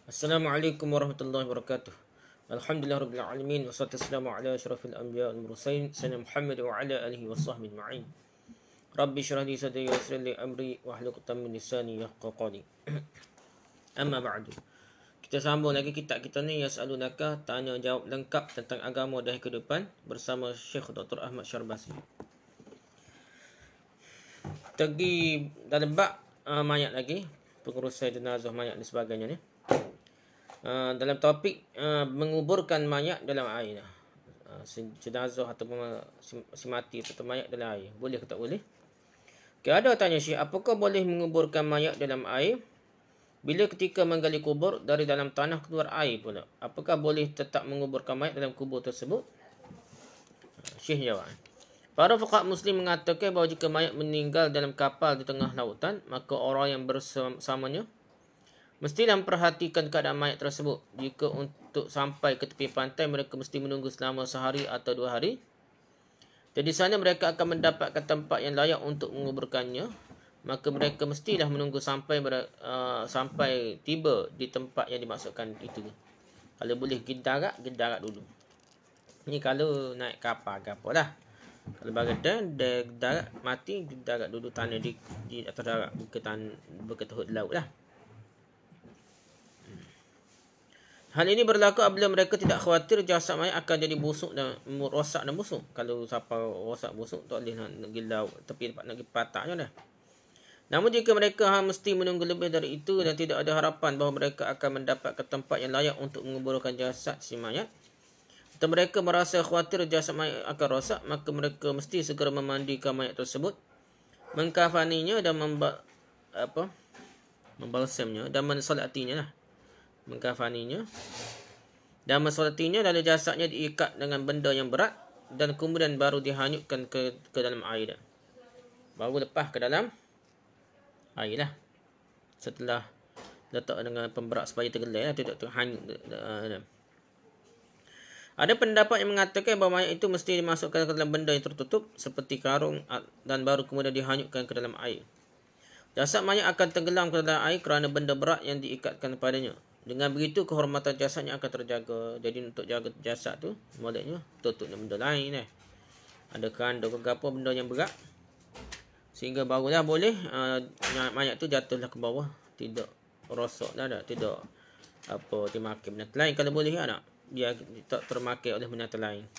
Assalamualaikum warahmatullahi wabarakatuh. Alhamdulillah rabbil alamin wassalatu wassalamu ala asyrafil anbiya wal mursalin sayyidina Muhammad wa ala alihi washabbihi ajma'in. Rabbi shrah li sadri wa yassir li amri wahlul 'uqdatam min lisani yafqahu qawli. Amma ba'du. Kita sambung lagi kitab kita ni Yas'alunaka, tanya jawab lengkap tentang agama dan kehidupan bersama Syekh Dr. Ahmad Syarbasi. Pergi dalam bab mayat lagi, pengurusan jenazah mayat dan sebagainya ni. Dalam topik menguburkan mayat dalam air, jenazah ataupun si mati atau mayat dalam air, boleh ke tak boleh? Okay, ada tanya Syekh, apakah boleh menguburkan mayat dalam air bila ketika menggali kubur dari dalam tanah keluar air pula? Apakah boleh tetap menguburkan mayat dalam kubur tersebut? Syekh jawab, para fuqaha muslim mengatakan bahawa jika mayat meninggal dalam kapal di tengah lautan, maka orang yang bersamanya mestilah memperhatikan keadaan mayat tersebut. Jika untuk sampai ke tepi pantai, mereka mesti menunggu selama sehari atau 2 hari. Dan di sana mereka akan mendapatkan tempat yang layak untuk menguburkannya. Maka mereka mestilah menunggu sampai tiba di tempat yang dimaksudkan itu. Kalau boleh gedarak dulu. Ni kalau naik kapal ke apa lah. Kalau bagadang, dia gedarak mati, gedarak dulu tanah di atas darat, berketahut laut lah. Hal ini berlaku apabila mereka tidak khawatir jasad mayat akan jadi busuk dan rosak dan busuk. Kalau siapa rosak busuk, tak boleh nak pergi laut, tapi nak pergi patak je dah. Namun jika mereka mesti menunggu lebih dari itu dan tidak ada harapan bahawa mereka akan mendapatkan tempat yang layak untuk menguburkan jasad si mayat, atau mereka merasa khawatir jasad mayat akan rosak, maka mereka mesti segera memandikan mayat tersebut, mengkafaninya dan membalsamnya dan mensolatinya lah. Mengkafaninya dan mensolatinya, lalu jasadnya diikat dengan benda yang berat dan kemudian baru dihanyutkan ke dalam air. Baru lepas ke dalam air lah, setelah letak dengan pemberat supaya tergelai lah, tidak terhanyut. Ada pendapat yang mengatakan bahawa mayat itu mesti dimasukkan ke dalam benda yang tertutup seperti karung dan baru kemudian dihanyutkan ke dalam air. Jasad mayat akan tenggelam ke dalam air kerana benda berat yang diikatkan padanya. Dengan begitu, kehormatan jasadnya akan terjaga. Jadi untuk jaga jasad tu, moleknya tutup dengan benda lain. Ada kandung ke apa benda yang berat, sehingga barulah boleh mayat tu jatuhlah ke bawah, tidak rosak dah, tidak dimakan binatang lain. Kalau boleh tak, biar tak termakan oleh binatang lain.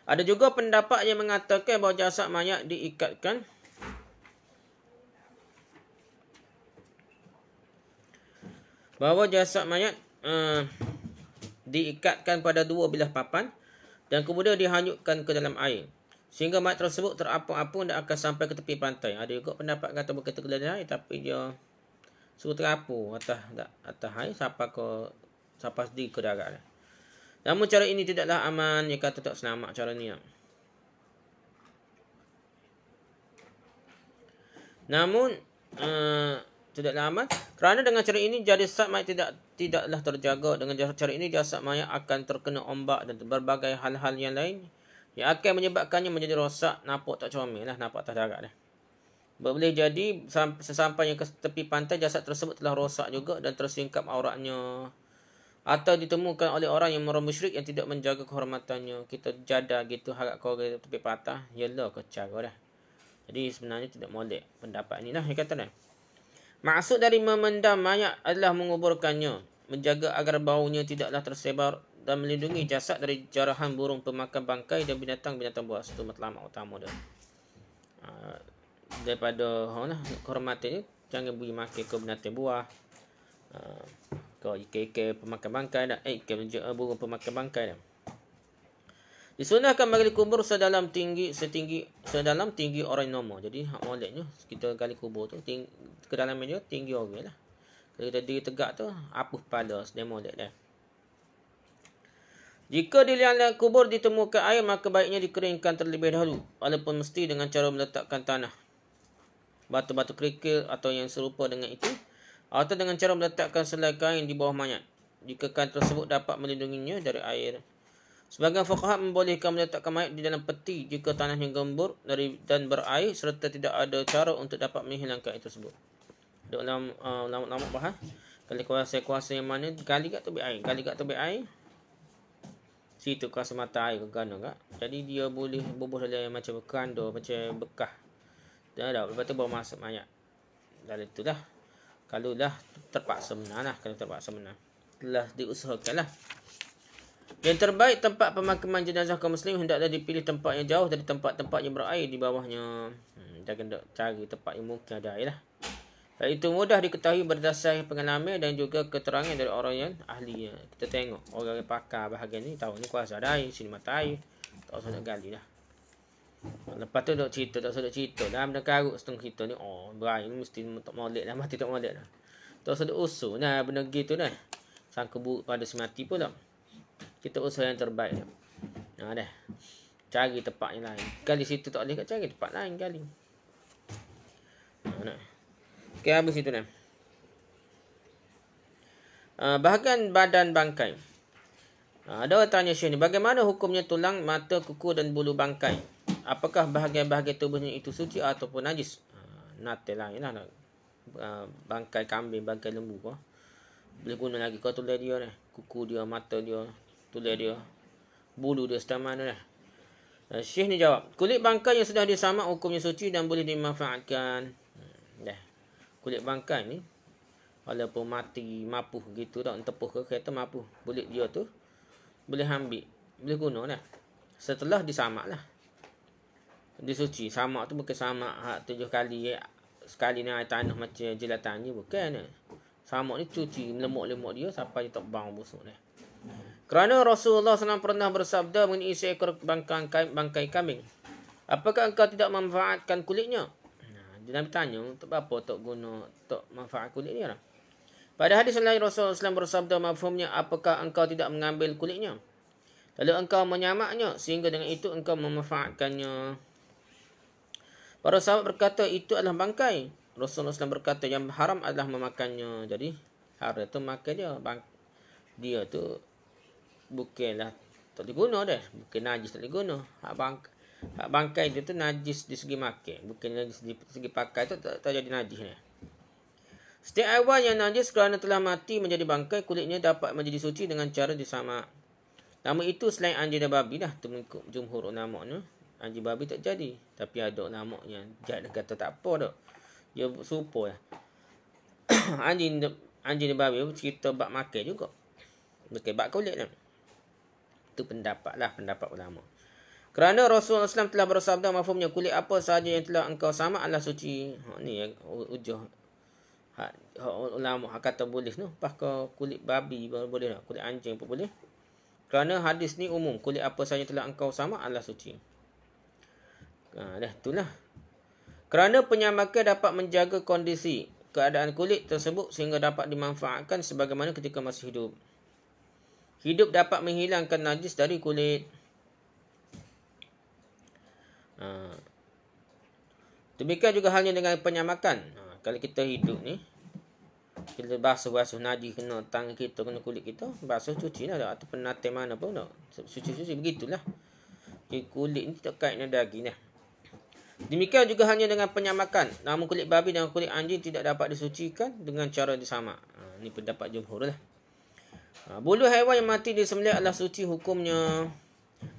Ada juga pendapat yang mengatakan bahawa jasad mayat diikatkan diikatkan pada 2 bilah papan dan kemudian dihanyutkan ke dalam air sehingga mayat tersebut terapung-apung dan akan sampai ke tepi pantai. Ada juga pendapat kata bukan tergelar air, tapi dia suruh terapung atas air sampai di ke darat. Namun cara ini tidaklah aman, dia kata tak selamat cara ni. Namun tidaklah aman kerana dengan cara ini jasad mayat tidaklah terjaga. Dengan cara ini jasad mayat akan terkena ombak dan berbagai hal-hal yang lain yang akan menyebabkannya menjadi rosak, nampak tak comel lah, nampak atas darat dah. Boleh jadi sesampainya ke tepi pantai, jasad tersebut telah rosak juga dan tersingkap auratnya, atau ditemukan oleh orang yang musyrik yang tidak menjaga kehormatannya. Kita jadah gitu harap kau ke tepi patah, yalah kecara dah. Jadi sebenarnya tidak molek pendapat ni lah, dia kata dah. Maksud dari memendam mayat adalah menguburkannya, menjaga agar baunya tidaklah tersebar dan melindungi jasad dari jarahan burung pemakan bangkai dan binatang-binatang buas. Itu matlamat utama dia. Daripada kehormatannya, jangan beri makan ke binatang buah, ke ikan-ikan pemakan bangkai dah, ikan burung pemakan bangkai dah. Disunahkan menggali kubur sedalam tinggi orang normal. Jadi hak moleknya kita gali kubur tu ke dalam meja tinggi orang lah. Kalau kita diri tegak tu apuh kepala sedang molek dah. Jika di liang kubur ditemukan air, maka baiknya dikeringkan terlebih dahulu, walaupun mesti dengan cara meletakkan tanah, batu-batu kerikil atau yang serupa dengan itu, atau dengan cara meletakkan selai kain di bawah mayat jika kain tersebut dapat melindunginya dari air. Sebagian fuqaha membolehkan meletakkan mayat di dalam peti jika tanahnya gembur dan berair serta tidak ada cara untuk dapat menghilangkan itu tersebut. Dalam ulama bahas Kalau kuasa yang mana gali kat tebing air, situ kuasa mata air ke gana kak. Jadi dia boleh bubuh dalam macam keranda, macam bekah. Lepas tu baru masuk mayat. Dalam tu lah. Kalau dah terpaksa menang lah. Kalau terpaksa menang, telah diusahakan lah. Yang terbaik tempat pemakaman jenazah kaum muslim hendaklah dipilih tempat yang jauh dari tempat-tempat yang berair di bawahnya. Jangan cari tempat yang mungkin ada air lah. Dan itu mudah diketahui berdasar pengalaman dan juga keterangan dari orang yang ahli. Kita tengok orang yang pakar bahagian ni, tahu ni kuasa ada air, sini mata air, tak usah nak gali lah. Lepas tu duk cerita, tak usah duk cerita dah benda karut setengah kita ni, berair ni mesti tak molek lah, mati tak molek lah. Tak usah duk usul nah benda gitu dah. Sangka buruk pada si mati pun tak. Kita usaha yang terbaik dah. Dah. Cari tempat yang lain. Gali situ tak boleh, cari tempat lain gali. Okey, habis itu dah. Bahagian badan bangkai. Ada orang tanya Syekh ni, bagaimana hukumnya tulang, mata, kuku dan bulu bangkai? Apakah bahagian-bahagian tubuhnya itu suci ataupun najis? Nate lain lah. Bangkai kambing, bangkai lembu kau boleh guna lagi. Kau tulis dia ni, kuku dia, mata dia, tulis dia, bulu dia sedang mana dah. Syekh ni jawab, kulit bangkai yang sudah disamak hukumnya suci dan boleh dimanfaatkan. Kulit bangkai ni walaupun mati mapuh gitu tak, tepuh ke kereta mapuh, kulit dia tu boleh ambil, boleh guna dah. Setelah disamak lah, disuci. Samak tu bukan samak 7 kali sekali ni air tanah macam jelatannya, bukan. Samak ni cuci lemuk-lemuk dia sampai tak bau busuk dah. Kerana Rasulullah SAW pernah bersabda mengenai seekor bangkai kambing, apakah engkau tidak memanfaatkan kulitnya? Dia bertanya, untuk apa tak guna, tak manfaat kulitnya lah. Pada hadis lain Rasulullah SAW bersabda mafhumnya, apakah engkau tidak mengambil kulitnya? Lalu engkau menyamaknya sehingga dengan itu engkau memanfaatkannya. Para sahabat berkata, itu adalah bangkai. Rasulullah SAW berkata, yang haram adalah memakannya. Jadi haram tu makan dia. Dia tu bukanlah tak diguna dah, bukan najis tak diguna. Hak bangkai dia tu najis di segi makan, bukan najis di segi pakai tu tak jadi najis ni. Setiap haiwan yang najis kerana telah mati menjadi bangkai, kulitnya dapat menjadi suci dengan cara disamak. Nama itu selain anjing dan babi dah, tu mengikut jumhur ulama'nya. Anjing babi tak jadi, tapi ada ulama'nya jangan kata tak apa dah. Dia serupa lah. anjing dan babi cerita bab makan juga, bukan bab kulit lah. Itu pendapat ulama. Kerana Rasulullah SAW telah bersabda mafhumnya, kulit apa sahaja yang telah engkau samak adalah suci. Ni yang ujuh ulama kata boleh tu. Pakai kulit babi boleh tak? Kulit anjing pun boleh. Kerana hadis ni umum, kulit apa sahaja yang telah engkau samak adalah suci. Dah itulah. Kerana penyamakan dapat menjaga kondisi keadaan kulit tersebut sehingga dapat dimanfaatkan sebagaimana ketika masih hidup. Hidup dapat menghilangkan najis dari kulit. Demikian juga halnya dengan penyamakan. Kalau kita hidup ni, kita basuh najis kena tangan kita, kena kulit kita, basuh cuci lah, atau penatai mana pun tak, suci begitulah. Jadi kulit ni tak kait dengan daging lah. Demikian juga halnya dengan penyamakan. Namun kulit babi dan kulit anjing tidak dapat disucikan dengan cara disamak. Ini pendapat jumhur lah. Bulu haiwan yang mati disembelih adalah suci hukumnya.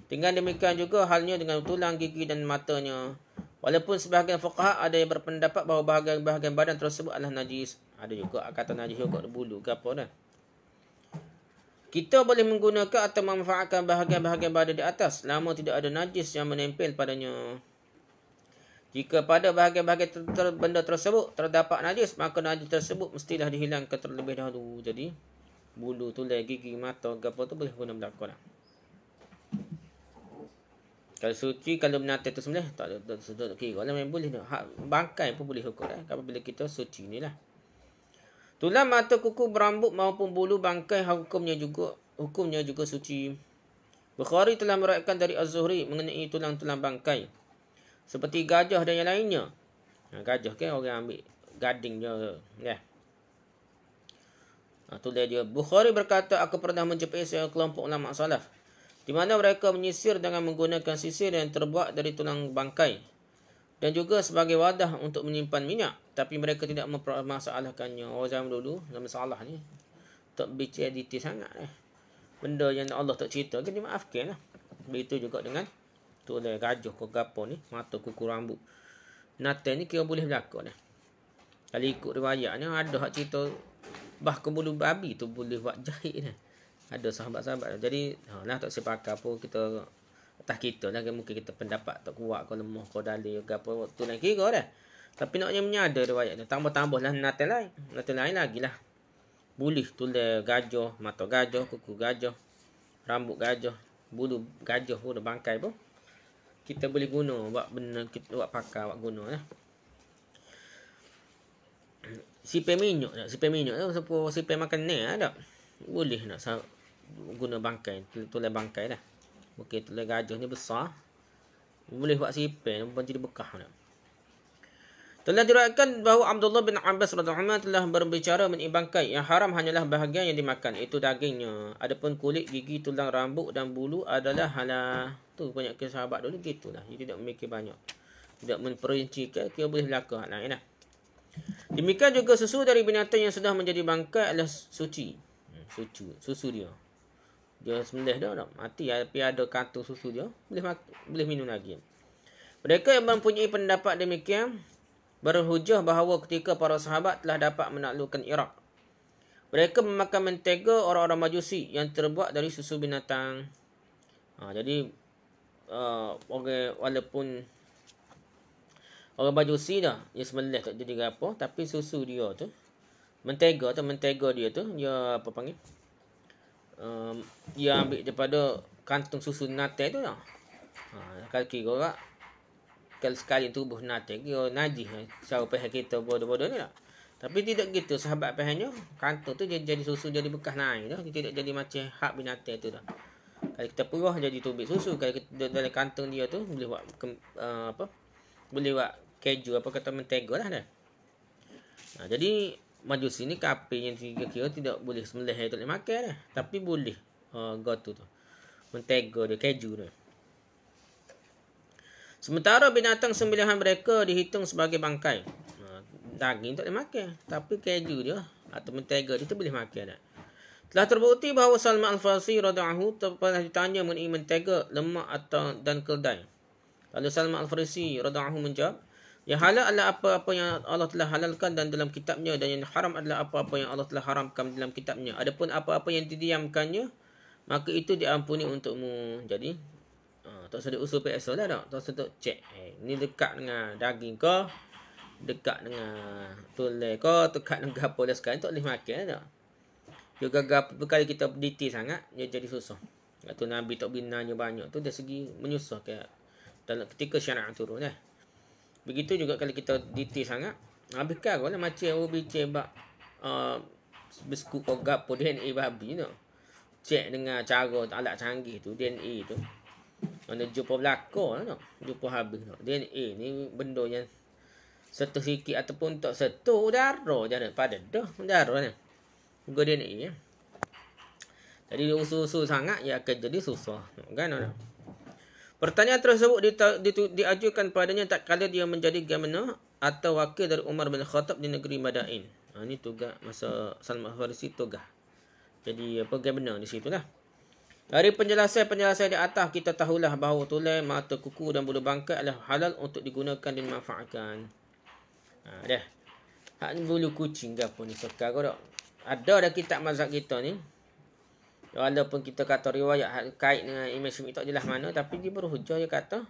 Dengan demikian juga halnya dengan tulang, gigi dan matanya. Walaupun sebahagian fuqaha ada yang berpendapat bahawa bahagian-bahagian badan tersebut adalah najis. Ada juga kata najis juga bulu ke apa dah. Kita boleh menggunakan atau memanfaatkan bahagian-bahagian badan di atas selama tidak ada najis yang menempel padanya. Jika pada bahagian-bahagian benda tersebut terdapat najis, maka najis tersebut mestilah dihilangkan terlebih dahulu. Jadi bulu, tulang, gigi, mata, apa tu boleh guna belakang lah. Kalau suci, kalau binatang tu sembelih tak ada sudut kira lah, memang boleh dah. Bangkai pun boleh hukum dah apabila kita suci ni lah. Tulang, mata, kuku, berambut maupun bulu bangkai hukumnya juga suci. Bukhari telah meriwayatkan dari Az-Zuhri mengenai tulang-tulang bangkai seperti gajah dan yang lainnya. Gajah kan orang ambil gading je ya. Tulis dia, Bukhari berkata, aku pernah menjumpai sekelompok ulama salaf di mana mereka menyisir dengan menggunakan sisir yang terbuat dari tulang bangkai dan juga sebagai wadah untuk menyimpan minyak. tapi mereka tidak mempermasalahkannya. Orang zaman dulu masalah ni tak bicara detail sangat benda yang Allah tak cerita kan dimaafkan lah. Begitu juga dengan tulai gajah ke gapo ni, mata kuku rambut. Natal ni kira boleh berlaku dah. Kalau ikut riwayatnya ada hak cerita bahkan bulu babi tu boleh buat jahit dah. Ada sahabat-sahabat. Jadi lah tak sepakat apa kita atas kita lah, mungkin kita pendapat tak kuat, kalau lemah, kalau dalil ke apa, tu nak kira dah. Tapi naknya menyada riwayat ni, tambah-tambah lah natal lain lagi lah. Boleh tulis gajah, mata gajah, kuku gajah, rambut gajah, bulu gajah pun, bangkai pun kita boleh guna buat benda, kita buat pakar, buat guna lah. Sipai minyak tu, sipai makan ni tak boleh nak guna bangkai, tulis bangkai lah. Mungkin tulis gajah ni besar, boleh buat sipai pun jadi bekah tak. Telah diriwayatkan bahawa Abdullah bin Abbas radhiyallahu anhu telah berbicara mengenai bangkai. Yang haram hanyalah bahagian yang dimakan, itu dagingnya. Adapun kulit, gigi, tulang, rambut dan bulu adalah halal. Tu banyak sahabat dulu gitulah. Dia tidak memikir banyak. Tidak memperincikan, kira boleh berlaku hal lain lah. Demikian juga susu dari binatang yang sudah menjadi bangkai adalah suci. Susu dia. Dia sembelih dah tak mati, tapi ada kantung susu dia, boleh minum lagi. Mereka yang mempunyai pendapat demikian berhujah bahawa ketika para sahabat telah dapat menaklukkan Iraq, mereka memakan mentega orang-orang Majusi yang terbuat dari susu binatang. Jadi walaupun orang Majusi dah dia sembelih tak jadi apa, tapi susu dia tu, mentega dia tu, dia apa panggil, dia ambil daripada kantung susu natai tu lah. Kalau kira orang kalau sekali tubuh natai kira najis, cara pihak kita bodoh-bodoh ni lah. Tapi tidak gitu, sahabat pihaknya kantung tu jadi susu, jadi bekas naik dah. Dia tidak jadi macam hak binatang tu dah. Kalau kita perah jadi tubik susu, kalau kita dalam kantung dia tu boleh buat boleh buat keju, apa kata mentega lah dah. Jadi Majusi ni kafir yang kira tidak boleh sembelih itu boleh makan dah. Tapi boleh gotu tu mentega dia, keju dia. Sementara binatang sembelihan mereka dihitung sebagai bangkai. Daging tak boleh makan, tapi keju dia atau mentega dia tu boleh makan dah. Telah terbukti bahawa Salman Al-Farisi radhiyallahu anhu pernah ditanya mengenai mentega, lemak dan keldai. Lalu Salman Al-Farisi radhiyallahu anhu menjawab, yang halal adalah apa-apa yang Allah telah halalkan dan dalam kitabnya, dan yang haram adalah apa-apa yang Allah telah haramkan dalam kitabnya. Adapun apa-apa yang didiamkannya, maka itu diampuni untukmu. Jadi tak sedut usul PSO lah tak. Tak sedut cek. Ni dekat dengan daging ke, dekat dengan tulai ke, dekat dengan apa dah sekarang, tak boleh makan tak. Dia gagal berkali kita detail sangat, dia jadi susah. Waktu Nabi tak binanya banyak tu, dari segi menyusah dalam ketika syariat turun lah. Begitu juga kalau kita detail sangat, habis kan lah macam orang bincang bak biskut ke gapo DNA babi tu. Cek dengan cara alat canggih tu, DNA tu. Mana jumpa belakang tak? Jumpa habis tak? DNA ni benda yang setuh sikit ataupun tak setuh darah je pada dah darah ni. Juga DNA ya. Jadi usul-usul sangat ia akan jadi susah. Kan tak? Pertanyaan tersebut diajukan padanya tak kala dia menjadi governor atau wakil dari Umar bin Khattab di negeri Madain. Ini tugas masa Salman Al-Farisi tugas. Jadi apa governor di situ lah. Dari penjelasan di atas kita tahulah bahawa tulai, mata, kuku dan bulu bangkai adalah halal untuk digunakan dan dimanfaatkan. Dah. Hak bulu kucing ke apa ni sekarang dah. Ada dah kitab mazhab kita ni. Walaupun kita kata riwayat kait dengan Imam Syafi'i tak jelas mana, tapi dia berhujah dia kata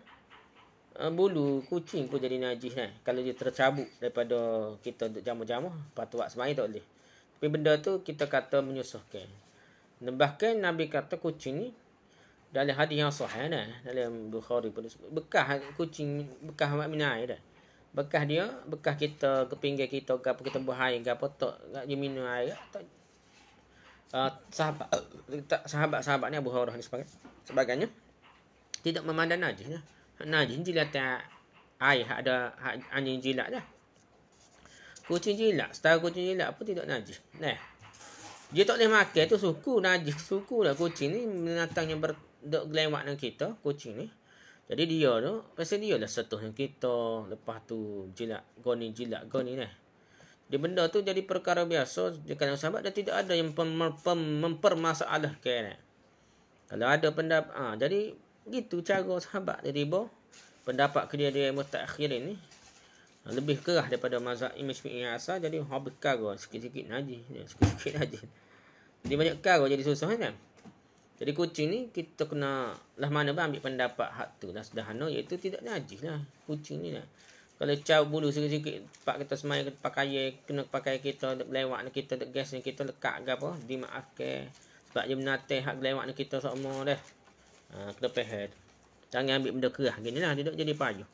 bulu kucing pun jadi najis kalau dia tercabut daripada kita untuk jamu-jamu, patut buat sembahyang tak boleh. Tapi benda tu kita kata menyusahkan. Bahkan Nabi kata kucing ni dalam hadis yang sahih dalam Bukhari pun bekas kucing, bekas minai dah. Bekas dia, bekas kita ke pinggir kita ke apa, kita buah air ke apa, tak dia minum air tak. Sahabat-sahabat ni Abu Hurairah ni sebagainya tidak memandang najis. Najis jilat air, ada anjing jilat dah. Kucing jilat, setara kucing jilat pun tidak najis. Dia tak boleh makan tu suku najis, suku lah kucing ni binatang yang bergelewat dengan kita, kucing ni. Jadi dia tu, pasal dia lah setuhnya kita. Lepas tu jilat goni ni. Di benda tu jadi perkara biasa di kalangan sahabat dan tidak ada yang mempermasalahkan. Kalau ada pendapat, jadi gitu cara sahabat. Jadi pendapat dia mutakhirin ni lebih kerah daripada mazhab Imam Syafi'i asal, jadi habis perkara sikit-sikit najis. Jadi banyak perkara jadi susah kan. Jadi kucing ni kita kena lah mana ambil pendapat hak tu lah sederhana, iaitu tidak najis lah kucing ni lah. Kalau caw bulu sikit-sikit pak kita semai pakai kena pakai kita lewat ni kita gas ni kita lekat ke apa dimaafkan sebab dia menatih hak lewat ni kita semua dah. Kena faham. Jangan ambil benda kerah gini lah, dia jadi payah.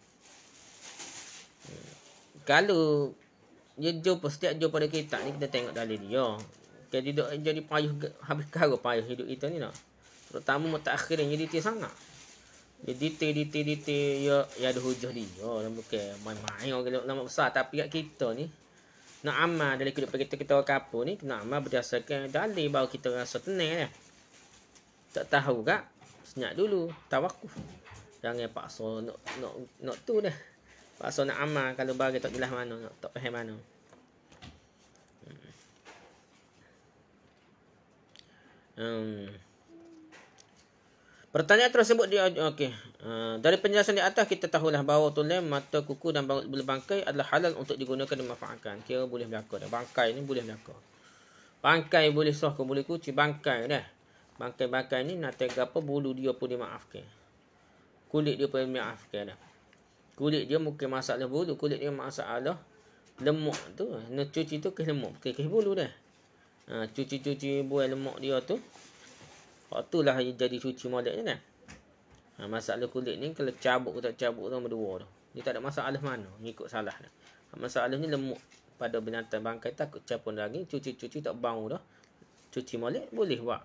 Kalau dia setiap jumpa pada kitab ni kita tengok dalil dia. Jadi payah habis kara payah hidup kita ni lah. Terutama mutakhirin jadi dia sangat. Dia detail ya ada hujah dia. Bukan main-main orang lama besar. Tapi kat kita ni nak amal dari kehidupan kita kapur ni, nak amal berdasarkan dalil baru kita rasa tenang lah. Tak tahu kak, senyap dulu, tawakuf. Jangan paksa nak tu dah. Paksa nak amal kalau bagi tak jelas mana, tak faham mana. Pertanyaan tersebut dia okey. Dari penjelasan di atas kita tahulah bahawa tulang, mata, kuku dan bulu bangkai adalah halal untuk digunakan dan dimanfaatkan. Kira boleh berlaku dah. Bangkai ni boleh berlaku. Bangkai boleh sah ke boleh kuci bangkai dah. Bangkai ni nak tega apa bulu dia pun dimaafkan. Kulit dia pun dimaafkan dah. Kulit dia bukan masalah bulu, kulit dia masalah lemak tu. Nak cuci tu ke lemak, ke bulu dah. Cuci buai lemak dia tu. Waktu lah jadi cuci molek ni kan. Masalah kulit ni kalau cabuk ke tak cabuk tu berdua tu. Dia tak ada masalah mana, ngikut salah dah. Masalah ni lemuk pada binatang bangkai takut capun daging, cuci tak bau dah. Cuci molek boleh buat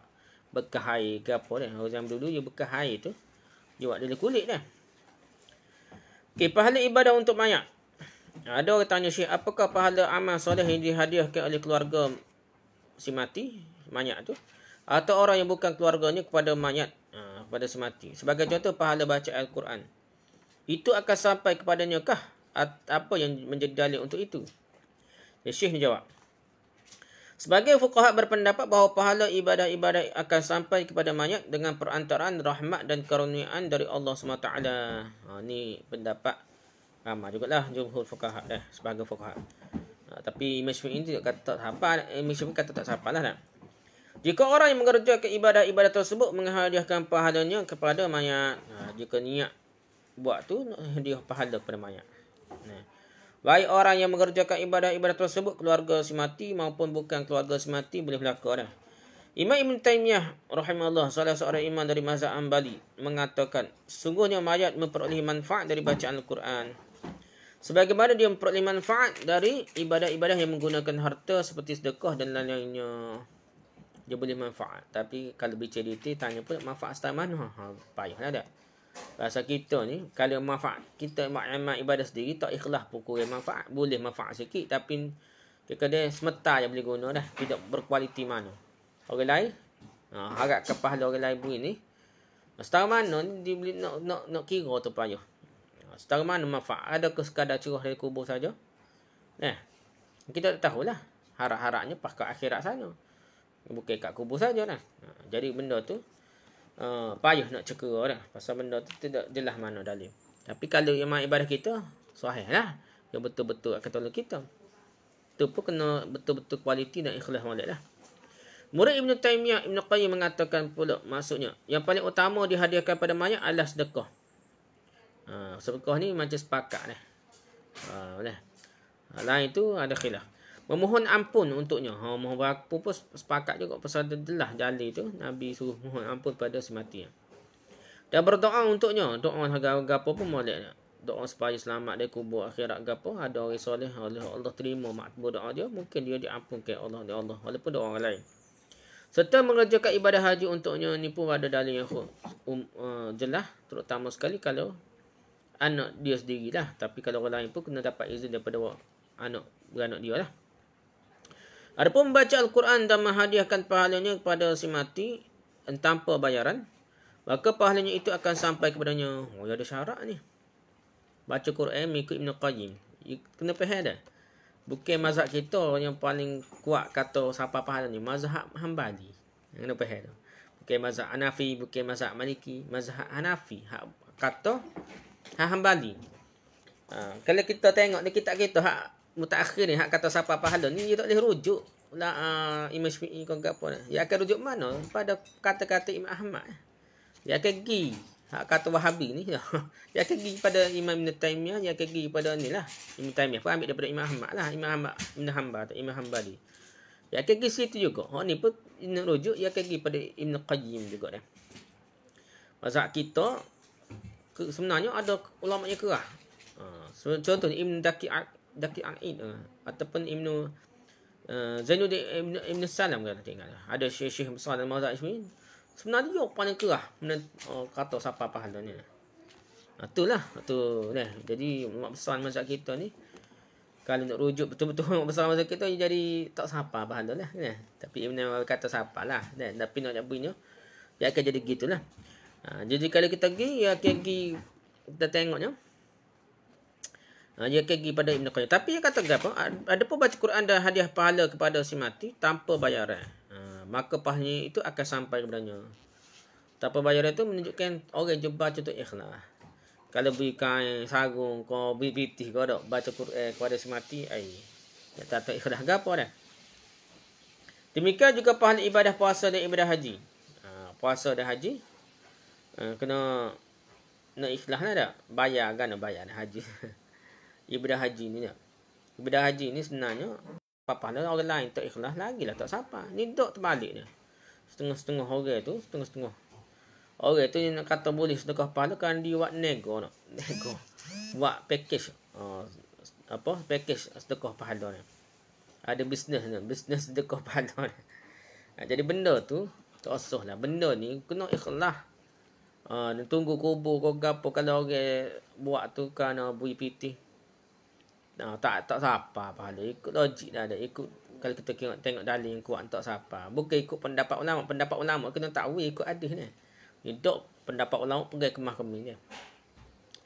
bekas air ke apa dah. Orang dulu dia bekas air tu dia buat dari kulit dah. Okey, pahala ibadah untuk mayat. Ada orang tanya Syekh, apakah pahala amal soleh yang dihadiahkan oleh keluarga si mati, mayat tu? Atau orang yang bukan keluarganya kepada mayat, kepada semati. Sebagai contoh, pahala baca Al-Quran. Itu akan sampai kepadanya kah? Apa yang menjadi dalil untuk itu? Syekh ni jawab. Sebagai fuqaha berpendapat bahawa pahala ibadah-ibadah akan sampai kepada mayat dengan perantaraan rahmat dan karuniaan dari Allah SWT. Ni pendapat ramai jugalah jumhur fuqaha dah sebagai fuqaha. Tapi Imam Syafi'i ni kata tak apa, Imam Syafi'i kata tak apa lah. Jika orang yang mengerjakan ibadah-ibadah tersebut menghadiahkan pahalanya kepada mayat, jika niat buat tu hadiah pahala kepada mayat. Baik orang yang mengerjakan ibadah-ibadah tersebut keluarga si mati maupun bukan keluarga si mati boleh berlaku dah. Imam Ibn Taymiyah rahimahullah, salah seorang imam dari mazhab Hanbali, mengatakan sungguhnya mayat memperoleh manfaat dari bacaan Al-Quran sebagaimana dia memperoleh manfaat dari ibadah-ibadah yang menggunakan harta seperti sedekah dan lain-lainnya. Dia boleh manfaat. Tapi kalau bicara detail, tanya pun manfaat style mana? Payahlah dah. Bahasa kita ni, kalau manfaat kita amal ibadah sendiri, tak ikhlas pukul yang manfaat. Boleh manfaat sikit, tapi dia semata je boleh guna dah. Tidak berkualiti mana. Orang lain, harap ke pahala orang lain beri ni, setara mana ni, dia boleh nak kira tu payah. Setara mana manfaat? Adakah sekadar curah dari kubur saja? Kita tak tahulah. Harap-harapnya pas ke akhirat sana. Bukan kat kubur saja dah. Jadi benda tu payah nak cekera dah. Pasal benda tu tidak jelas mana dalil. Tapi kalau amal ibadah kita sahih lah. Yang betul-betul akan tolong kita. Tu pun kena betul-betul kualiti dan ikhlas molek lah. Murid Ibn Taymiyah, Ibn Qayyim mengatakan pula maksudnya yang paling utama dihadiahkan pada mayat adalah sedekah. Sedekah ni macam sepakat dah. Lain tu ada khilaf. Memohon ampun untuknya. Mohon ampun pun sepakat juga pasal jelas dalil tu Nabi suruh mohon ampun pada si mati. Dan berdoa untuknya. Doa gapo pun molek. Doa supaya selamat dari kubur akhirat gapo. Ada orang soleh Allah terima makbul doa dia, mungkin dia diampunkan Allah walaupun doa orang lain. Serta mengerjakan ibadah haji untuknya, ni pun ada dalil yang jelas, terutama sekali kalau anak dia sendirilah. Tapi kalau orang lain pun kena dapat izin daripada anak beranak dia lah. Adapun membaca Al-Quran dan menghadiahkan pahalanya kepada si mati tanpa bayaran, maka pahalanya itu akan sampai kepadanya. Oh, ada syarat ni. Baca Quran mengikut Ibn Qayyim. Kena faham dah. Bukan mazhab kita yang paling kuat kata siapa pahalanya. Mazhab Hambali. Kena faham tu. Bukan mazhab Hanafi, bukan mazhab Maliki. Mazhab Hanafi. Kata Hambali. Kalau kita tengok di kitab kita, hak mutaakhir ni, hak kata siapa pahala ni, dia tak boleh rujuk. Imam Syafi'i kau apa ni. Dia akan rujuk mana? Pada kata-kata Imam Ahmad. Dia akan pergi. Hak kata Wahabi ni. Dia akan pergi pada Imam Ibn Taymiyah. Dia akan pergi pada ni lah. Ibn Taymiyah pun ambil daripada Imam Ahmad lah. Imam Ahmad Ibn Hanbal atau Imam Hanbali. Dia akan pergi situ juga. Ni pun nak rujuk. Dia akan pergi pada Ibn Qayyim juga dah. Mazhab kita sebenarnya ada ulama yang kerah. Contohnya Ibn Daqi A'id ataupun Ibn Zainuddin Ibn Salam kata tengok. Ada syekh besar dalam mazhab ini. Sebenarnya dia paling kerah kata siapa pahala ni. Itulah tu nah. Jadi ulama besar mazhab kita ni kalau nak rujuk betul-betul ulama besar mazhab kita jadi tak siapa pahala lah. Tapi Ibn kata siapa lah. Tapi nak jawabnya dia akan jadi gitulah. Jadi kalau kita pergi ya pergi kita tengoknya. Dia pergi pada Ibn Qayyim. Tapi dia kata apa? Ada pun baca Quran dan hadiah pahala kepada si mati tanpa bayaran. Maka pahalanya itu akan sampai kepadanya. Tanpa bayaran itu menunjukkan orang je baca tu ikhlas. Kalau beri kain, sarung, kau beri pitih, kau tak baca Quran kepada si mati, dia tak tahu ikhlas ke apa dah. Demikian juga pahala ibadah puasa dan ibadah haji. Puasa dan haji, kena nak ikhlas lah tak? Bayar kan, nak bayar haji. Ibadah haji ni tak? Ibadah haji ni sebenarnya pahala orang lain tak ikhlas lagi lah tak siapa. Ni dok terbalik dia. Setengah-setengah orang tu, setengah-setengah. Orang tu yang nak kata boleh sedekah pahala kan dia buat nego nak. Nego. Buat package. Package sedekah pahala ni. Ada bisnes ni, bisnes sedekah pahala ni. Jadi benda tu tak usah lah. Benda ni kena ikhlas. Tunggu kubur kau gapo kalau orang buat tu kerana bui pitih. Tak siapa pahala. Ikut logik dah ada. Ikut kalau kita tengok dalil yang kuat tak siapa. Bukan ikut pendapat ulama. Pendapat ulama kena takwil ikut hadis ni. Hidup pendapat ulama pegang kemah-kemih dia.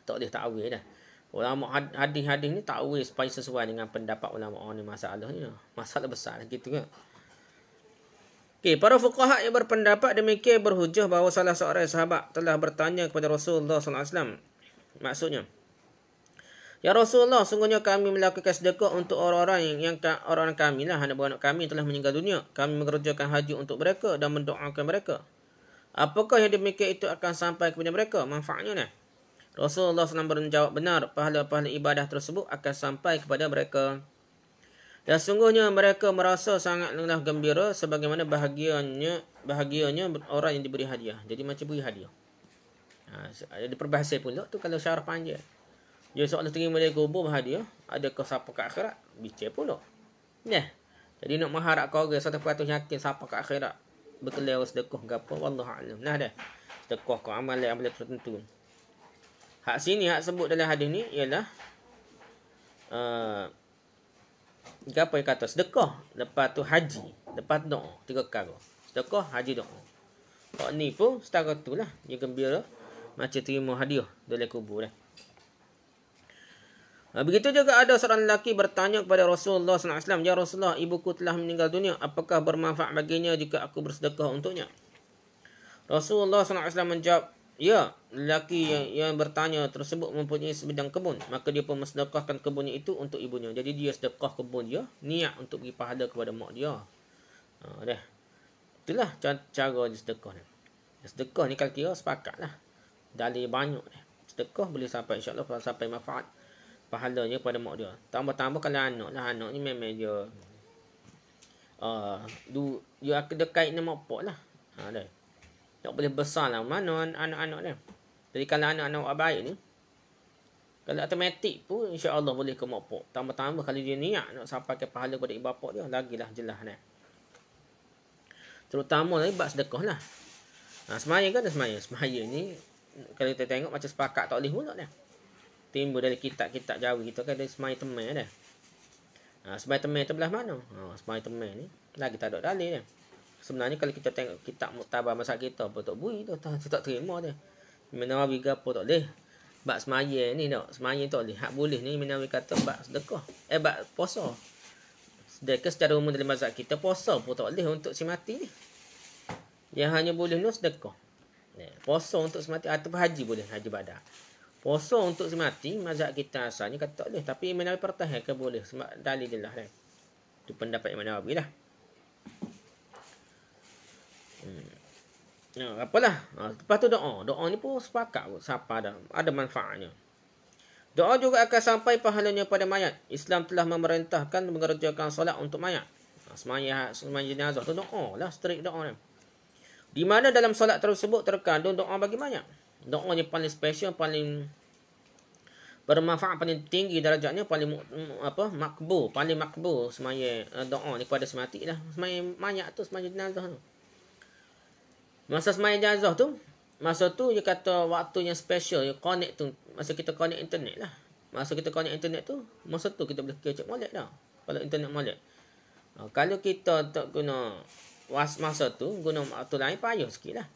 Tak boleh takwil dah. Ulama hadis-hadis ni takwil supaya sesuai dengan pendapat ulama. Ni masalah ni. Masalah besar gitu kan. Okey, para fuqaha yang berpendapat demikian berhujah bahawa salah seorang sahabat telah bertanya kepada Rasulullah SAW. Maksudnya, ya Rasulullah, sungguhnya kami melakukan sedekah untuk orang-orang yang orang kami lah, anak-anak kami telah meninggal dunia. Kami mengerjakan haji untuk mereka dan mendoakan mereka. Apakah yang demikian itu akan sampai kepada mereka? Manfaatnya ni. Rasulullah SAW menjawab, benar, pahala-pahala ibadah tersebut akan sampai kepada mereka. Dan sungguhnya mereka merasa sangatlah gembira sebagaimana bahagianya orang yang diberi hadiah. Jadi macam beri hadiah. Ada perbahasa pula tu kalau syarah panjang. Dia seolah terima dari kubur hadiah. Adakah siapa ke akhirat? Bicara pula. Jadi nak mengharap kau orang 100% yakin siapa ke akhirat. Berkelau sedekah ke apa. Wallahu'alam. Dah. Sedekah ke amalan tertentu. Hak sini, hak sebut dalam hadis ni ialah apa yang kata? Sedekah. Lepas tu haji. Lepas tu doa. 3 kali. Sedekah, haji, doa. Hak ni pun setara tu lah. Dia gembira. Macam terima hadiah dalam kubur dah. Begitu juga ada seorang lelaki bertanya kepada Rasulullah SAW. Ya Rasulullah, ibuku telah meninggal dunia. Apakah bermanfaat baginya jika aku bersedekah untuknya? Rasulullah SAW menjawab, ya, lelaki yang bertanya tersebut mempunyai sebidang kebun. Maka dia pun mensedekahkan kebunnya itu untuk ibunya. Jadi dia sedekah kebun dia, niat untuk beri pahala kepada mak dia. Itulah cara dia sedekah ni. Sedekah ni kalau kira sepakat lah. Dalil banyak ni. Sedekah boleh sampai insyaAllah sampai manfaat pahalanya pada mak dia. Tambah-tambah kalau anak lah. Anak ni memang dia dia akan dekat dengan mak pak lah. Tak boleh besar lah. Mana anak-anak dia. Jadi kalau anak-anak baik ni, kalau automatik pun insya-Allah boleh ke mak pak. Tambah-tambah kalau dia niat nak sampai ke pahala kepada ibu bapa dia, lagilah jelas ni. Terutama lagi bab sedekah lah. Semaya kan ada semaya. Semaya ni kalau kita tengok macam sepakat tak boleh pula dah. Timbul dari kitab-kitab Jawi kita kan ada semai teman dah. Semai teman tu belah mana? Semai teman ni lagi tak ada dalil dah. Sebenarnya kalau kita tengok kitab muktabar mazhab kita apa tak bui tu tak terima dia. Imam Nawawi gapo tak boleh. Bab semaya ni tak, semaya tak boleh. Hak boleh ni Imam Nawawi kata bab sedekah. Bab puasa. Sedekah secara umum dalam mazhab kita puasa pun tak boleh untuk si mati ni. Yang hanya boleh ni sedekah. Puasa untuk si mati atau haji boleh, haji badar. Puasa untuk si mati mazhab kita asalnya kata tak boleh, tapi Imam Nawawi pertahankan boleh sebab dalil dia lah. Itu pendapat Imam Nawawi lah. Apalah. Lepas tu doa. Doa ni pun sepakat pun. Siapa ada manfaatnya. Doa juga akan sampai pahalanya pada mayat. Islam telah memerintahkan mengerjakan solat untuk mayat. Semaya jenazah tu doa lah. Straight doa ni. Di mana dalam solat tersebut terkandung doa bagi mayat. Doa ni paling special, paling bermanfaat, paling tinggi darjatnya, paling makbul, paling makbul semaya doa ni kepada semati lah. Semaya mayat tu, semaya jenazah tu. Masa semaya jenazah tu, masa tu dia kata waktu yang special, yang connect tu, masa kita connect internet lah. Masa kita connect internet tu, masa tu kita boleh kecek molek dah. Kalau internet molek. Kalau kita tak guna masa tu, guna waktu lain payah sikit lah.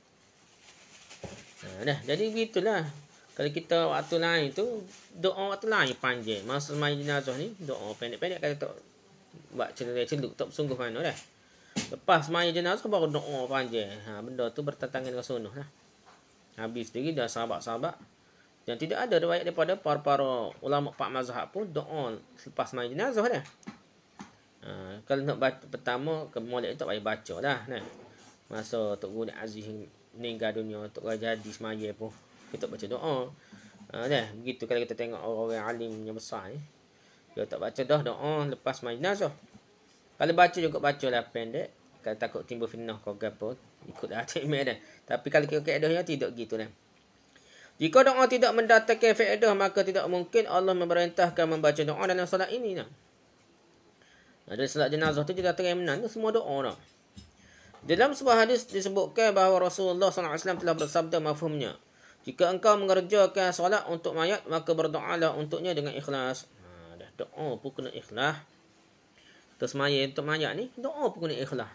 Dah, jadi begitulah. Kalau kita waktu lain tu, doa waktu lain panjang. Masa semaya jenazah ni, doa pendek-pendek. Kalau tak buat celuk tak sungguh mana dah. Lepas semaya jenazah baru doa panjang. Benda tu bertentangan dengan sunnah lah. Habis lagi dah sahabat-sahabat. Dan tidak ada riwayat daripada para ulama pak mazhab pun doa selepas semaya jenazah dah. Kalau nak baca pertama, molek tak payah baca dah. Masa Tok Guru Aziz meninggal dunia, Tok Jadi semaya pun kita baca doa. Dah, begitu kalau kita tengok orang-orang alim yang besar ni. Dia tak baca dah doa lepas semaya jenazah. Kalau baca juga bacalah pendek. Kalau takut timbul fitnah kau gapo, ikutlah cik dah. Tapi kalau keadaan tidak gitu dah. Jika doa tidak mendatangkan faedah, maka tidak mungkin Allah memerintahkan membaca doa dalam solat ini dah. Dari solat jenazah tu kita terang tu semua doa dah. Dalam sebuah hadis disebutkan bahawa Rasulullah SAW telah bersabda mafhumnya. Jika engkau mengerjakan solat untuk mayat, maka berdoalah untuknya dengan ikhlas. Dah doa pun kena ikhlas. Terus maya untuk mayat ni, doa pun kena ikhlas.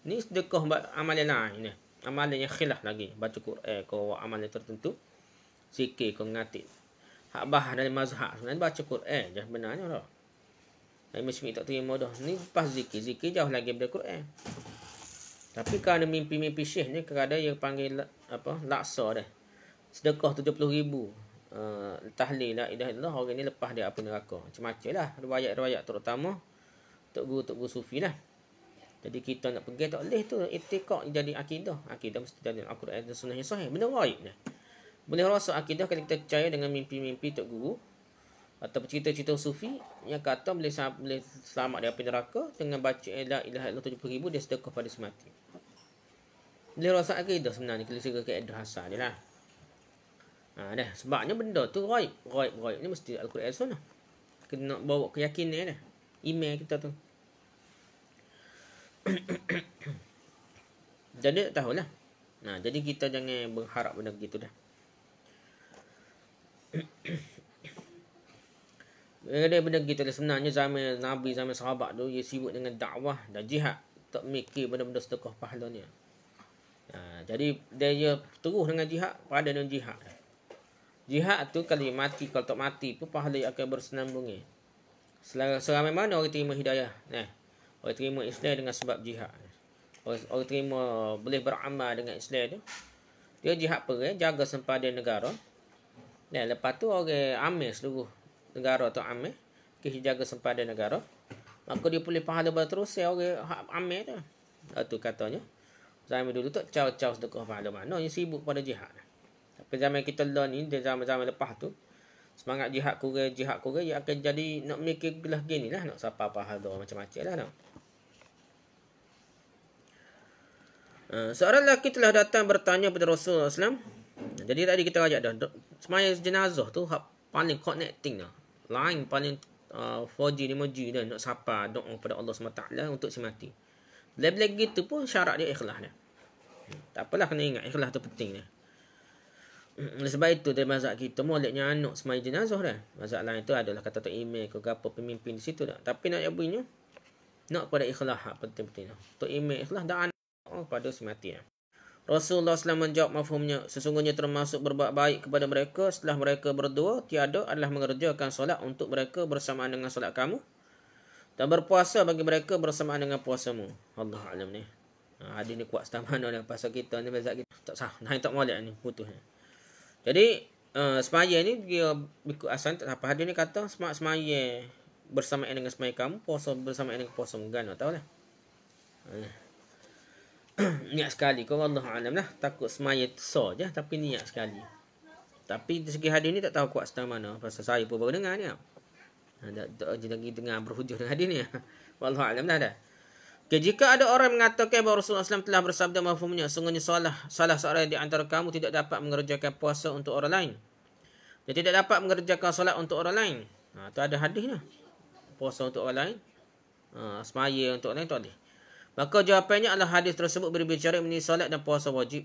Ni sedekah amalan lain ni. Amalan yang khilaf lagi. Baca Quran kau amalan tertentu. Zikir kau ngatik. Hak bah dari mazhab sebenarnya baca Quran je benarnya dah. Imam Syafi'i tak terima dah. Ni lepas zikir. Zikir jauh lagi daripada Quran. Tapi kerana mimpi-mimpi syekh ni kadang yang panggil laksa dah. Sedekah 70,000. Tahlil la ilaha illallah, orang ni lepas dia apa neraka. Macam-macam lah. Riwayat-riwayat terutama Tok Guru Sufi lah. Jadi kita nak pergi tak boleh tu. Itikad jadi akidah. Akidah mesti dari Al-Quran dan Sunnah yang sahih. Benda gaib ni. Boleh rasa akidah kalau kita percaya dengan mimpi-mimpi Tok Guru. Atau cerita-cerita Sufi yang kata boleh selamat dari api neraka dengan baca la ilaha illallah 70,000 dia sedekah pada semati. Boleh rasa akidah sebenarnya kalau segera keadaan asal dia lah. Dah. Sebabnya benda tu gaib. Gaib ni mesti Al-Quran Sunnah. Kena bawa keyakinan dah. Email kita tu. Jadi tak tahulah. Jadi kita jangan berharap benda begitu dah. Benda begitu dah sebenarnya zaman Nabi, zaman sahabat tu dia sibuk dengan dakwah dan jihad. Tak mikir benda-benda sedekah pahalanya. Jadi dia terus dengan jihad pada dengan jihad. Jihad tu kalau mati, kalau tak mati pun pahala akan bersenambung. Seramai mana orang terima hidayah. Orang terima Islam dengan sebab jihad. Orang terima boleh beramal dengan Islam tu. Dia jihad perang, jaga sempadan negara. Dan lepas tu orang amil seluruh negara tu amil. Kita jaga sempadan negara. Maka dia boleh pahala berterusan orang amil tu. Itu katanya. Zaman dulu tu caw-caw sedekah pahala mana yang sibuk pada jihad. Tapi zaman kita learn ni, di zaman-zaman lepas tu, semangat jihad kurang, dia akan jadi nak mikir gelah gini lah, nak siapa pahala macam-macam lah nak. Seorang lelaki telah datang bertanya kepada Rasulullah SAW. Jadi tadi kita ajak dah, semaya jenazah tu paling connecting dah. Line paling 4G, 5G dah, nak siapa doa kepada Allah SWT untuk si mati. Bila-bila gitu pun syarat dia ikhlas dah. Tak apalah kena ingat, ikhlas tu penting dah. Sebab itu dari mazhab kita moleknya anak semaya jenazah dah. Mazhab lain tu adalah kata tak email ke apa pemimpin di situ dah. Tapi nak jawabnya nak pada ikhlas penting-penting dah. Tok email ikhlas dah anak berdoa pada si mati. Rasulullah SAW menjawab mafhumnya, sesungguhnya termasuk berbuat baik kepada mereka setelah mereka berdua tiada adalah mengerjakan solat untuk mereka bersamaan dengan solat kamu dan berpuasa bagi mereka bersamaan dengan puasamu. Allah alam ni. Hadis ni kuat setama mana dengan pasal kita ni, mazhab kita tak sah. Nah, tak molek ni putus. Jadi semaya ni dia ikut asal tak apa. Hadis ni kata semaya bersamaan dengan semaya kamu, puasa bersamaan dengan puasamu, kan tahu lah. Niat sekali kau, Allah alam lah. Takut semaya so je tapi niat sekali. Tapi dari segi hadis ni tak tahu kuat setama mana, pasal saya pun baru dengar ni. Tak lagi dengar berhujung dengan hadis ni. Wallahu alam lah dah. Okay, jika ada orang mengatakan bahawa Rasulullah SAW telah bersabda mafhumnya, sungguhnya salah seorang di antara kamu tidak dapat mengerjakan puasa untuk orang lain. Dia tidak dapat mengerjakan solat untuk orang lain. Tu ada hadis lah. Puasa untuk orang lain. Semaya untuk orang lain tak boleh. Maka jawapannya adalah hadis tersebut berbicara mengenai solat dan puasa wajib.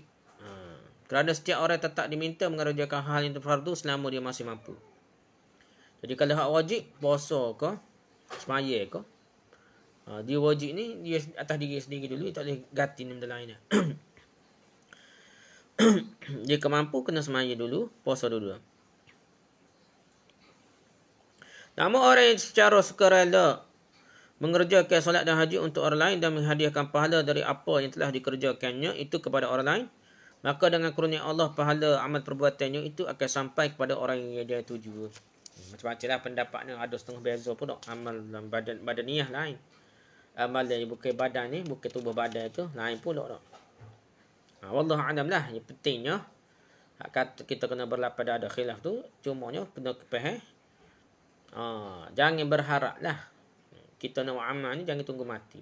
Kerana setiap orang tetap diminta mengerjakan hal yang fardu selama dia masih mampu. Jadi kalau hak wajib, puasa ke, semaya ke, dia wajib ni dia atas diri sendiri dulu, tak boleh ganti benda lain. Dia kemampu kena semaya dulu, puasa dulu. Namun orang yang secara sukarela mengerjakan solat dan haji untuk orang lain dan menghadiahkan pahala dari apa yang telah dikerjakannya itu kepada orang lain, maka dengan kurnia Allah pahala amal perbuatannya itu akan sampai kepada orang yang dia tuju. Macam-macam lah pendapatnya, ada setengah beza pun tak. Amal dalam badaniyah lain. Amal yang bukan badan ni, bukan tubuh badan itu, lain pula tak. Wallahu a'lam lah. Yang pentingnya, kata kita kena berlapan ada khilaf tu, cumanya kena kepaham. Jangan berharap lah. Kita nak amal ni jangan tunggu mati.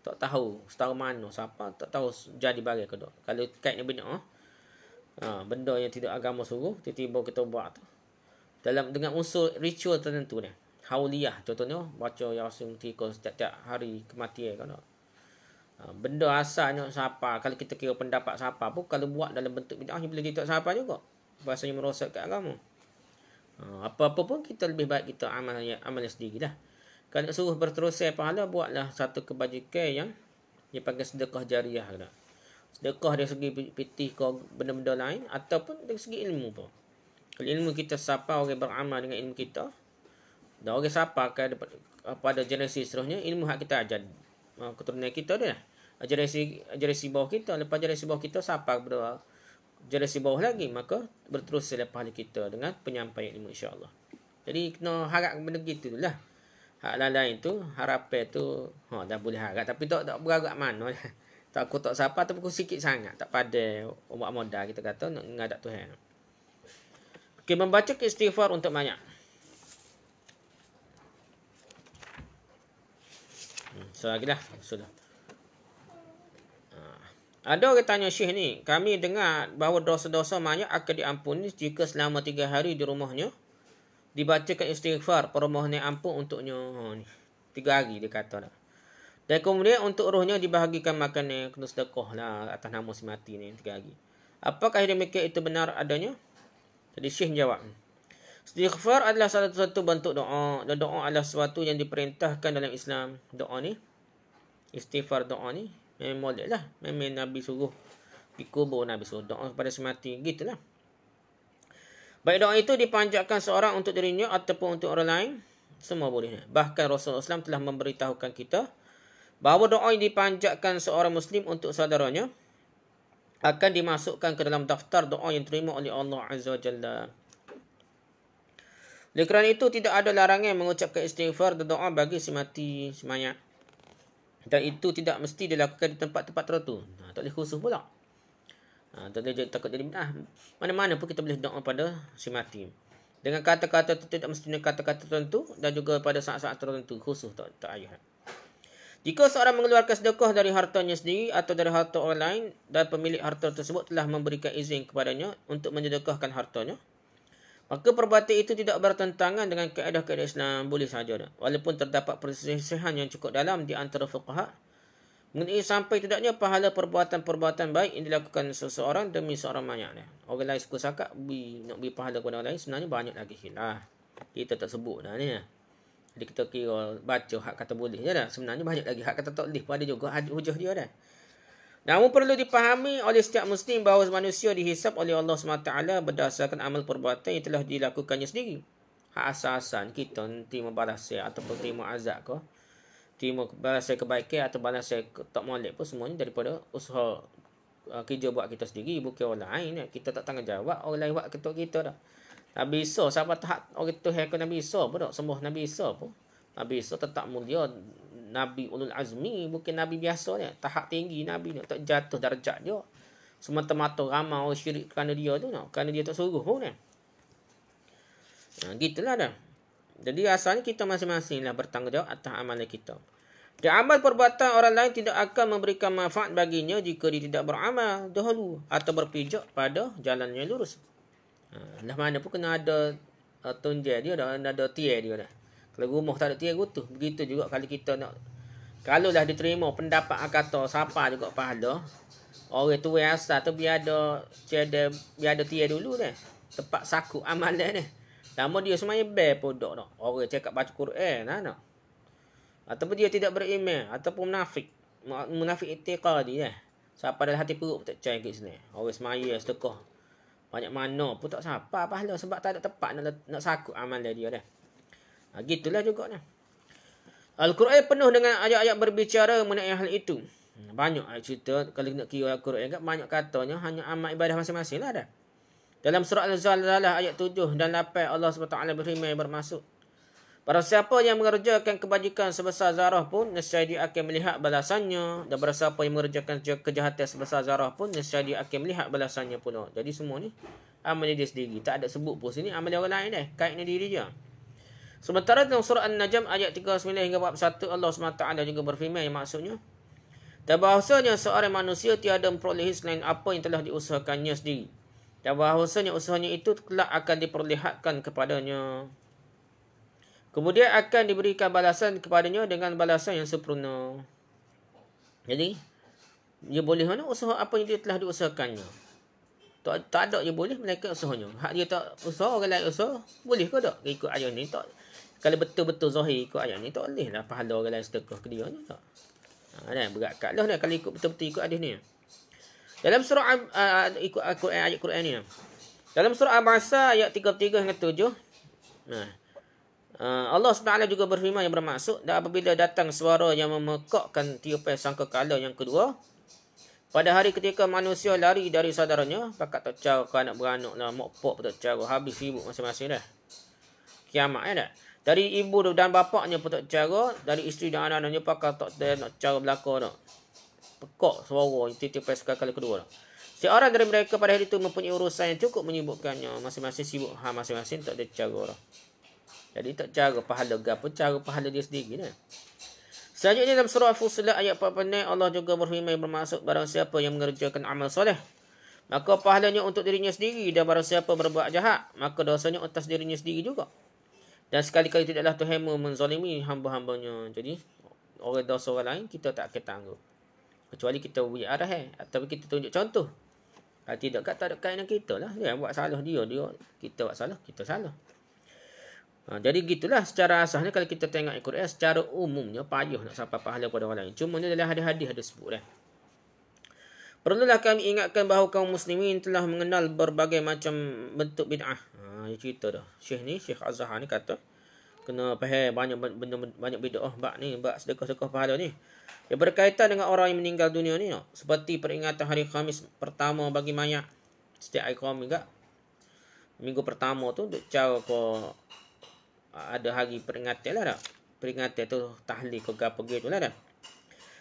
Tak tahu setahun mana siapa, tak tahu jadi bagi ke tak. Kalau kaitnya bid'ah, benda yang tidak agama suruh, tiba-tiba kita buat tu. Dengan unsur ritual tertentu ni. Hauliyah contohnya, baca Yasin 3 setiap hari kematian kan. Benda asalnya siapa, kalau kita kira pendapat siapa pun, kalau buat dalam bentuk bid'ah boleh jadi tak siapa juga. Bahasanya merosakkan agama. Apa-apa pun kita lebih baik kita amal sendiri dah. Kalau nak suruh berterusan pahala, buatlah satu kebajikan yang dipanggil sedekah jariah. Sedekah dari segi pitih ke benda-benda lain, ataupun dari segi ilmu pun. Kalau ilmu kita siapa orang beramal dengan ilmu kita, dan orang siapa pada generasi seterusnya, ilmu hak kita ajar keturunan kita dia. Generasi bawah kita, lepas generasi bawah kita siapa kepada generasi bawah lagi, maka berterus selepas kita dengan penyampaian ilmu, insya-Allah. Jadi kena harap benda gitu lah. Hak lain tu, harapan tu dah boleh harap, tapi tak berharap mana lah. Takut tak siapa tu pukul sikit sangat, tak pada umat modal kita kata nak ngadap Tuhan. Okey, membaca istighfar untuk banyak. Lagi lah. Sudah. Ada orang tanya Syekh ni, kami dengar bahawa dosa-dosa mayat akan diampuni jika selama 3 hari di rumahnya dibacakan istighfar permohonan ampun untuknya. 3 hari dia kata dah. Dan kemudian untuk rohnya dibahagikan makanan, kena sedekah lah atas nama si mati ni 3 hari. Apakah demikian itu benar adanya? Jadi Syekh jawab, istighfar adalah salah satu bentuk doa, dan doa adalah sesuatu yang diperintahkan dalam Islam. Doa ni, istighfar doa ni memang molek lah. Memang Nabi suruh di kubur, Nabi suruh doa kepada semati, gitulah. Baik doa itu dipanjatkan seorang untuk dirinya ataupun untuk orang lain, semua boleh. Bahkan Rasulullah SAW telah memberitahukan kita bahawa doa yang dipanjatkan seorang Muslim untuk saudaranya akan dimasukkan ke dalam daftar doa yang terima oleh Allah Azza wa Jalla. Oleh kerana itu, tidak ada larangan mengucapkan istighfar dan doa bagi si mati, si mayat. Dan itu tidak mesti dilakukan di tempat-tempat tertentu. Tak boleh khusus pula. Tak boleh takut jadi bid'ah. Mana-mana pun kita boleh doa pada si mati. Dengan kata-kata itu tidak mesti dengan kata-kata tertentu, dan juga pada saat-saat tertentu khusus, tak ayah. Jika seorang mengeluarkan sedekah dari hartanya sendiri atau dari harta orang lain dan pemilik harta tersebut telah memberikan izin kepadanya untuk mensedekahkan hartanya, maka perbuatan itu tidak bertentangan dengan kaedah-kaedah Islam, boleh saja. Walaupun terdapat perselisihan yang cukup dalam di antara fuqaha mengenai sampai tidaknya pahala perbuatan-perbuatan baik yang dilakukan seseorang demi seorang mayat. Orang lain suka sakat nak beri pahala kepada orang lain, sebenarnya banyak lagi khilaf. Kita tak sebut dah ni. Jadi kita kira baca hak kata boleh je dah. Sebenarnya banyak lagi hak kata tak boleh. Pada juga hujah dia dah. Namun perlu dipahami oleh setiap Muslim bahawa manusia dihisap oleh Allah SWT berdasarkan amal perbuatan yang telah dilakukannya sendiri. Hak asal-asalan kita nanti membalasnya ataupun terima azab ke, terima balasnya kebaikan atau balasnya tak molek pun semuanya daripada usaha kerja buat kita sendiri, bukan orang lain. Kita tak tanggungjawab orang lain buat ketuk kita dah. Nabi Isa, siapa tak orang Tuhan ke Nabi Isa pun tak sembah Nabi Isa pun. Nabi Isa tetap mulia, Nabi Ulul Azmi, bukan Nabi biasa ni. Tahap tinggi Nabi ni, tak jatuh darjat dia. Semata-mata ramai orang syirik kerana dia tu, kerana dia tak suruh pun ni. Gitulah dah. Jadi asalnya kita masing-masing lah bertanggungjawab atas amalan kita. Dan amal perbuatan orang lain tidak akan memberikan manfaat baginya jika dia tidak beramal dahulu atau berpijak pada jalan yang lurus. Dah mana pun kena ada tunjai dia, ada tiai dia dah. Kalau rumah tak ada tiai gutuh. Begitu juga kalau kita nak, kalau dah diterima pendapat kata siapa juga pahala, orang tu asal tu biar ada tiai dulu dah. Tepat saku amalan ni. Lama dia semuanya pun dok nak. Orang cakap baca Quran nak. Ataupun dia tidak beriman ataupun munafik. Munafik i'tiqadi dah. Siapa dalam hati perut tak percaya kat sini. Orang semaya sedekah banyak mana pun tak siapa pahala sebab tak ada tempat nak sakut amalan dia dah. Gitulah juga dah. Al-Quran penuh dengan ayat-ayat berbicara mengenai hal itu. Banyak ayat cerita kalau nak kira Al-Quran kan banyak katanya hanya amal ibadah masing-masing lah dah. Dalam surah Al-Zalzalah ayat 7 dan 8 Allah SWT berfirman bermaksud, barang siapa yang mengerjakan kebajikan sebesar zarah pun nescaya dia akan melihat balasannya, dan barang siapa yang mengerjakan kejahatan sebesar zarah pun nescaya dia akan melihat balasannya pula. Jadi semua ni amal dia sendiri, tak ada sebut pun sini amal orang lain dah, kaitnya diri dia. Sementara dalam surah An-Najm ayat 39 hingga 41 Allah SWT juga berfirman yang maksudnya, dan bahawasanya seorang manusia tiada memperolehi selain apa yang telah diusahakannya sendiri, dan bahawasanya usahanya itu kelak akan diperlihatkan kepadanya. Kemudian akan diberikan balasan kepadanya dengan balasan yang sempurna. Jadi, dia boleh mana usaha apa yang dia telah diusahakannya. Tak ada dia boleh melainkan usahanya. Hak dia tak usaha, orang lain usaha, boleh ke tak? Ikut ayat ni tak. Kalau betul-betul zahir ikut ayat ni, tak boleh lah pahala orang lain sedekah ke dia ni tak. Berat kat lah kalau ikut betul-betul ikut hadis ni. Dalam surah ikut ayat Quran ni. Dalam surah Al-Baqarah ayat 33 hingga 7. Allah SWT juga berfirman yang bermaksud, dan apabila datang suara yang memekakkan tiupan sangkakala yang kedua, pada hari ketika manusia lari dari saudaranya, pakat tak cara ke anak beranak lah, mak pok tak cara, habis sibuk masing-masing dah. Kiamat dah. Dari ibu dan bapaknya pun tak cara, dari isteri dan anak-anaknya pakat tak nak cara belakang dah. Pekak suara tiupan sangkakala kedua dah. Seorang dari mereka pada hari itu mempunyai urusan yang cukup menyibukkannya, masing-masing sibuk masing-masing tak ada cara dah. Jadi tak cara pahala gapo, cara pahala dia sendiri dah. Selanjutnya dalam surah Fussilat ayat 46 Allah juga berfirman bermaksud, barang siapa yang mengerjakan amal soleh maka pahalanya untuk dirinya sendiri, dan barang siapa berbuat jahat maka dosanya atas dirinya sendiri juga. Dan sekali-kali tidaklah Tuhan menzalimi hamba-hambanya. Jadi orang dosa orang lain kita tak akan tangguh, kecuali kita beri arah atau kita tunjuk contoh. Kalau tidak tak ada kaitan kita lah. Dia buat salah dia kita buat salah, kita salah. Jadi gitulah secara asasnya kalau kita tengok Al-Quran secara umumnya payah nak sampai pahala pada orang lain. Cuma ni dalam hadis-hadis ada sebut dah. Perlulah kami ingatkan bahawa kaum muslimin telah mengenal berbagai macam bentuk bid'ah. Dia cerita dah. Syekh Az-Zahar ni kata kena faham banyak bid'ah bab sedekah-sedekah pahala ni. Yang berkaitan dengan orang yang meninggal dunia ni seperti peringatan hari Khamis pertama bagi mayat. Setiap hari Khamis juga. Minggu pertama tu duk cara ko ada hari peringatan lah dah. Peringatan tu tahlil ke apa gitu lah dah.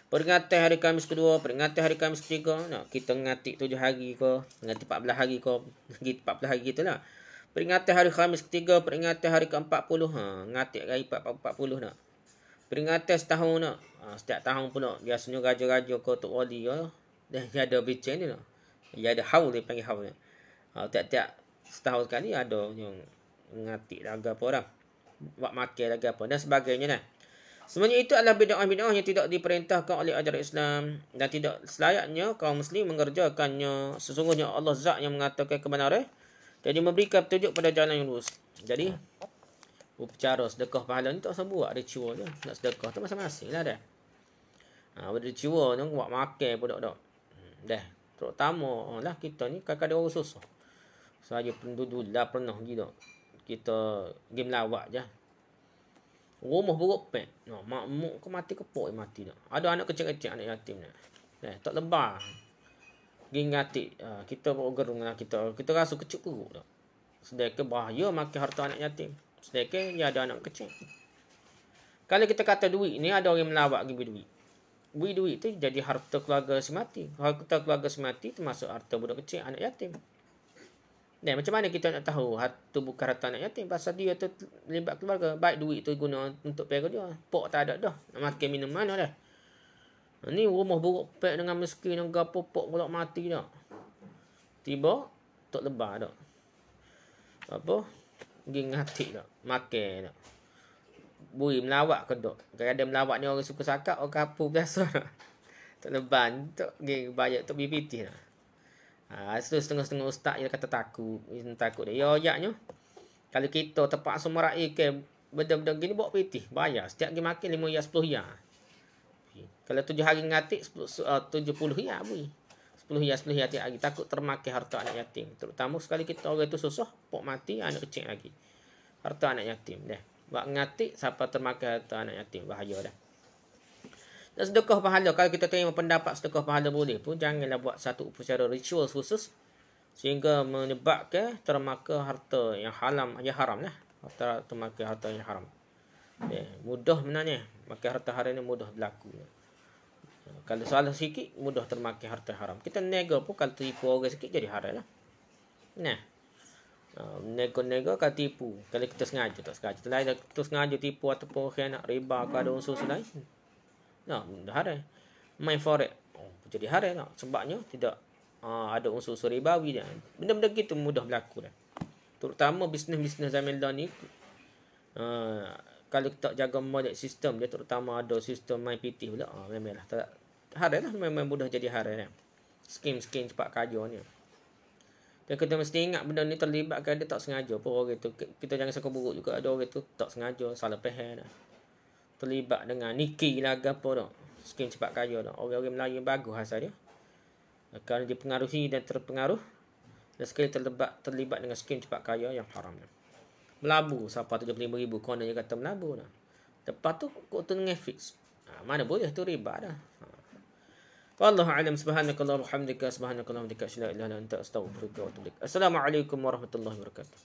Peringatan hari Khamis kedua, peringatan hari Khamis ketiga, kita ngatik 7 hari ke, ngatik 14 hari ke, 14 hari gitulah. Peringatan hari Khamis ketiga, peringatan hari ke-40, ngatik hari 40 nak. Peringatan setahun nak. Setiap tahun pula biasanya raja-raja ke Tok Wali dia ada bincang ni nak. Dia ada haul, dia panggil haul ni. Tiap-tiap setahun sekali ada yang ngatik laga apa orang. Buat makan lagi apa dan sebagainya dah. Semuanya itu adalah bid'ah-bid'ah yang tidak diperintahkan oleh ajaran Islam dan tidak selayaknya kaum muslim mengerjakannya. Sesungguhnya Allah Zat yang mengatakan kebenaran dan dia memberikan petunjuk pada jalan yang lurus. Jadi berbicara sedekah pahala ni tak usah buat ritual je. Nak sedekah tu masing-masing lah dah. Ritual tu buat makan pun tak. Dah. Terutama lah kita ni kadang-kadang orang susah. Saya penduduk dah pernah gitu. Kita game lawak je. Rumah buruk pek. No, makmuk ke mati kepok mati dah. Ada anak kecil-kecil anak yatim dah. Tak lebar. Geng ngatik. Kita bergerung lah kita rasa kecil kuruk dah. Sedekah bahaya makan harta anak yatim. Sedekah dia ada anak kecil. Kalau kita kata duit ni ada orang melawak pergi duit. Duit tu jadi harta keluarga semati. Harta keluarga semati termasuk harta budak kecil, anak yatim. Dan macam mana kita nak tahu harta bukan harta anak yatim? Pasal dia tu libat keluarga. Baik duit tu guna untuk pera dia. Pok tak ada dah. Nak makan minum mana dah. Ni rumah buruk pek dengan miskin dengan gapo pok pula mati dah. Tiba tak lebar dah. Apa? Pergi ngatik dah. Makan dah. Bui melawak ke dok. Kadang-kadang melawak ni orang suka sakap, orang kapur biasa. Tak leban, tak pergi bayar tak BPT lah. Setengah-setengah ustaz dia kata takut. Takut dia. Ya ayatnya. Kalau kita terpaksa meraih ke benda-benda gini bawa PT, bayar. Setiap pergi makan 5 ya 10 ya. Kalau 7 hari ngatik 70 ya bui. 10 ya tiap hari. Takut termakan harta anak yatim. Terutama sekali kita orang itu susah, pok mati, anak kecil lagi. Harta anak yatim dah. Buat ngatik siapa termakan harta anak yatim, bahaya dah. Dan sedekah pahala, kalau kita terima pendapat sedekah pahala boleh pun, janganlah buat satu upacara ritual khusus sehingga menyebabkan termakan harta yang haram lah. Harta termakan harta yang haram. Mudah sebenarnya makan harta haram ni mudah berlaku. Kalau salah sikit mudah termakan harta haram. Kita nega pun kalau tipu orang sikit jadi haram lah. Nah. Nego-nego kalau tipu. Kalau kita sengaja tak sengaja. Kalau kita sengaja tipu ataupun khianat riba ke ada unsur lain. Nah, dah haram. Main forex. Jadi haram tak? Sebabnya tidak ada unsur-unsur ribawi dia. Benda-benda gitu mudah berlaku dah. Terutama bisnes-bisnes zaman dah ni. Kalau kita jaga model sistem dia, terutama ada sistem main PT pula. Memanglah tak haram lah. Memang mudah jadi haram lah. Skim-skim cepat kaya ni. Dan kita mesti ingat benda ni terlibat kan dia tak sengaja pun orang tu. Kita jangan sangka buruk juga ada orang tu tak sengaja, salah faham dah. Terlibat dengan niki lah apa dah. Skim cepat kaya dah. Orang-orang Melayu yang bagus asal dia. Kerana dipengaruhi dan terpengaruh. Dan sekali terlibat dengan skim cepat kaya yang haram dah. Melabu siapa 75,000 konon dia kata melabu dah. Lepas tu kok tu dengan fix. Mana boleh tu riba dah. Wallahu a'lam. Subhanakallahumma wa bihamdika, subhanakallahumma wa bihamdika, asyhadu an la ilaha illa anta, astaghfiruka wa atubu ilaik. Assalamualaikum warahmatullahi wabarakatuh.